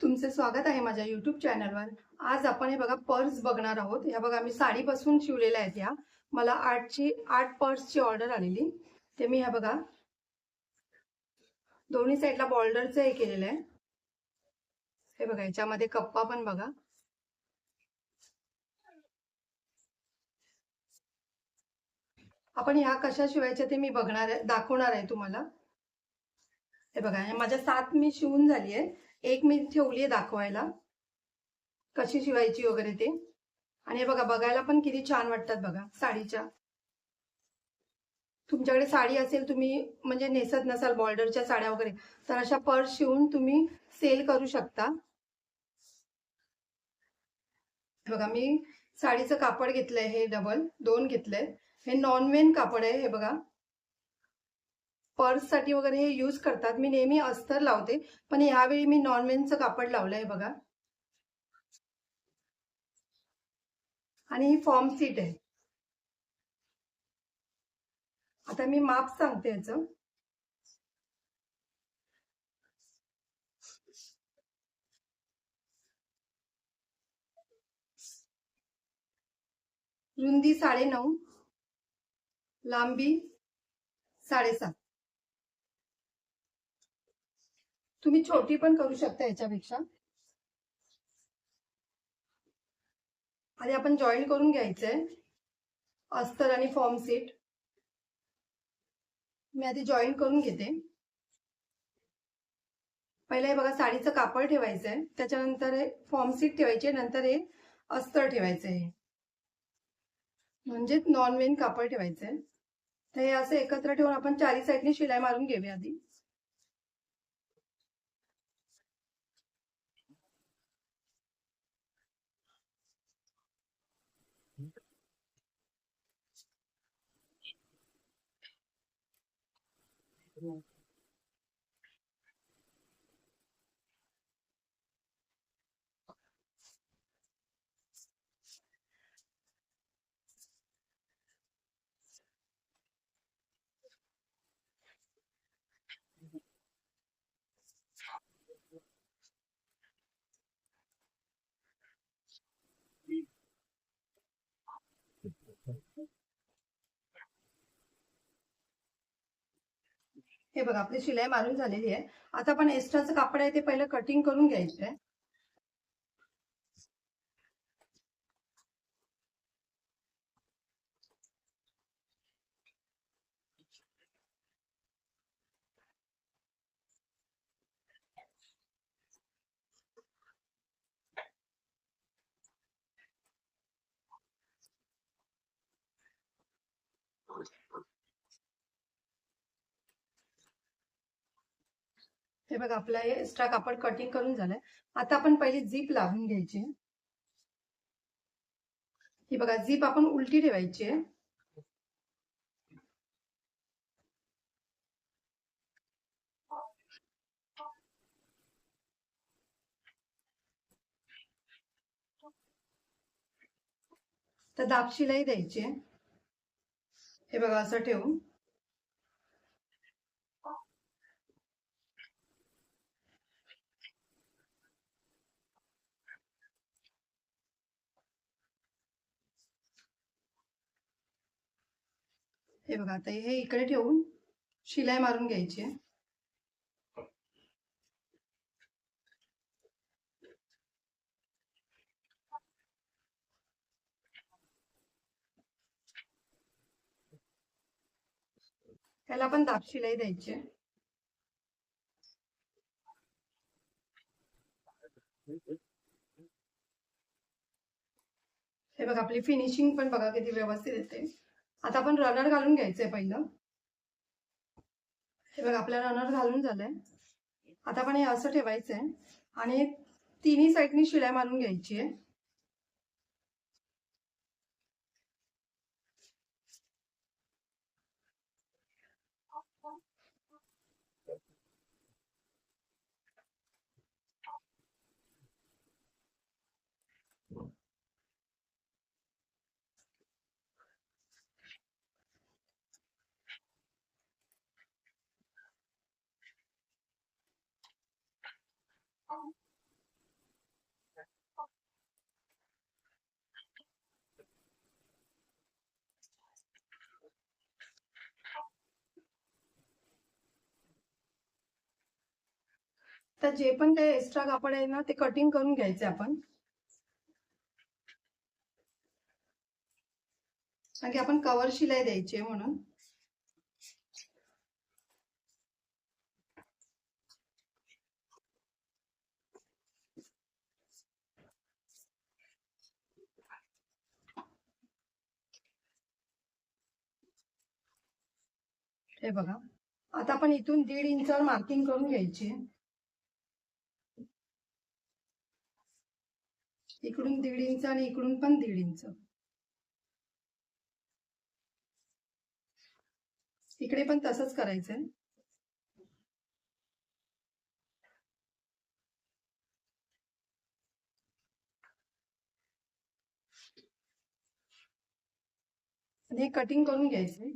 तुमचे स्वागत आहे माझ्या YouTube चॅनलवर। आज आपण हे बघा पर्स बघणार आहोत। या बघा मी साडीपासून शिवलेल्या आहेत। या मला 8 पर्सची ऑर्डर आलेली। ते मी हे बघा दोन्ही साइडला बॉर्डरचं हे केलेलं आहे। हे बघा याच्यामध्ये कप्पा पण बघा। आपण ह्या कशा शिवायच्या ते मी दाखवणार आहे तुम्हाला। हे बघा हे माझ्या 7 मी शिवून झाली आहे। एक मी ठेवली आहे दाखवायला कशी शिवायची वगैरे ते। आणि हे बघा बघायला पण किती छान वाटतात बघा साडीच्या। तुमच्याकडे साडी असेल तुम्ही म्हणजे नेसत नसाल बॉर्डरच्या साड्या वगैरे तर अशा पर्स शिवून तुम्ही सेल करू शकता। बघा मी साडीचं कापड घेतलंय हे डबल 2 घेतलंय। हे नॉनवेन कापड आहे। हे बघा पर्स साठी वगैरे हे यूज करतात। मी नेहमी अस्तर लावते पण यावेळी मी नॉनवेनचं कापड लावलंय बघा। आणि ही फॉर्म सीट आहे। आता मी माप सांगते याचं। रुंदी 9.5, लांबी 7.5। तुम्ही छोटी पण करू शकता याच्यापेक्षा। आधी आपण जॉईन करून घ्यायचंय अस्तर आणि फॉर्म सीट। मी आधी जॉईन करून घेते। पहिले हे बघा साडीचं कापड ठेवायचंय, त्याच्यानंतर हे फॉर्म सीट ठेवायचे, नंतर हे अस्तर ठेवायचंय म्हणजे नॉनवेन कापड ठेवायचंय। तर हे असं एकत्र ठेवून आपण चारी साईडनी शिलाई मारून घेऊया आधी। हे बघा आपली शिलाई मारून झालेली आहे। आता आपण एक्स्ट्राचं कापड आहे ते पहिलं कटिंग करून घ्यायचंय। हे बघा आपलं हे एक्स्ट्रा कापड कटिंग करून झालंय। आता आपण पहिली झीप लावून घ्यायची। ही बघा झीप आपण उलटी ठेवायची आहे। तर दाब शिलाई द्यायची आहे। हे बघा असं ठेवून हे बघा आता हे इकडे ठेवून शिलाई मारून घ्यायची आहे। त्याला पण दाब शिलाई द्यायची आहे। हे बघा आपली फिनिशिंग पण बघा किती व्यवस्थित येते। आता आपण रनर घालून घ्यायचंय पहिलं। हे बघा आपल्या रनर घालून झालंय। आता आपण हे असं ठेवायचंय आणि तिन्ही साईडनी शिलाई मारून घ्यायची आहे। तर जे पण काही एक्स्ट्रा कापड आहे ना ते कटिंग करून घ्यायचे आपण, कारण की आपण कव्हर शिलाई द्यायची आहे म्हणून. हे बघा, आता आपण इथून 1.5 इंचावर मार्किंग करून घ्यायची. इकडून 1.5 इंच आणि इकडून पण 1.5 इंच. इकडे पण तसंच करायचंय. आणि हे कटिंग करून घ्यायचंय.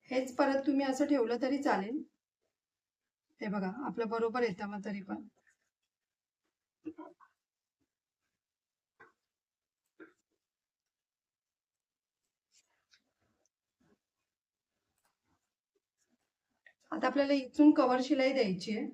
हेच परत तुम्ही असं ठेवलं तरी चालेल. हे बघा, आपलं बरोबर येतं मग तरी पण. आता आपल्याला इथून कव्हर शिलाई द्यायची आहे.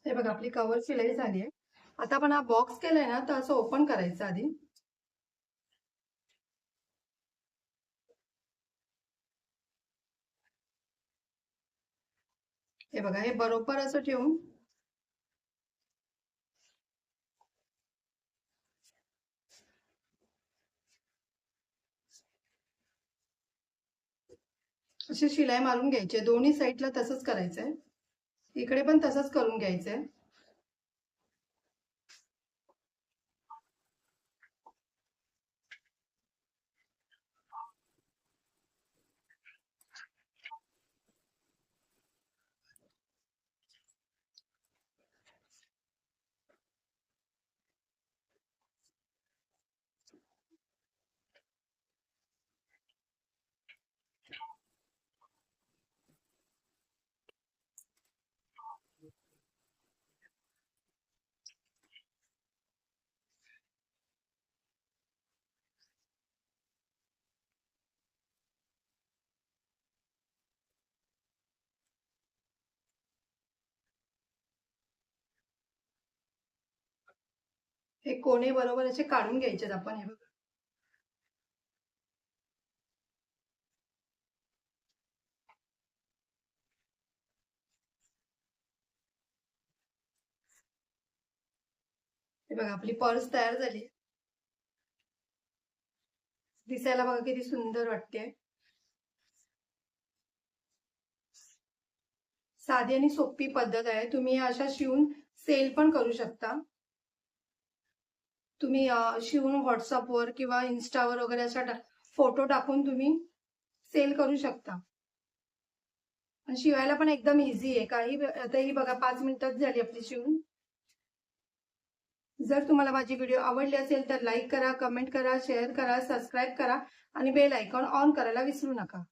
हे बघा, आपली कव्हर शिलाई झाली आहे. आता आपण हा बॉक्स केलाय ना, तर असं ओपन करायचं आधी. हे बघा, हे बरोबर असं ठेवून अशी शिलाई मारून घ्यायची. दोन्ही साईडला तसंच करायचंय. इकडे पण तसंच करून घ्यायचंय. हे कोणे बरोबर असे काढून घ्यायचे आपण. हे बघा, हे बघा, आपली पर्स तयार झाली. दिसायला बघा किती सुंदर वाटते. साधी आणि सोपी पद्धत आहे. तुम्ही अशा शिवून सेल पण करू शकता. तुम्ही शिवून व्हॉट्सअपवर किंवा इन्स्टावर वगैरे अशा फोटो टाकून तुम्ही सेल करू शकता. आणि शिवायला पण एकदम इझी आहे. काही आता ही बघा 5 मिनिटात झाली आपली शिवून. जर तुम्हाला माझी व्हिडिओ आवडली असेल तर लाईक करा, कमेंट करा, शेअर करा, सबस्क्राईब करा आणि बेल आयकॉन ऑन करायला विसरू नका.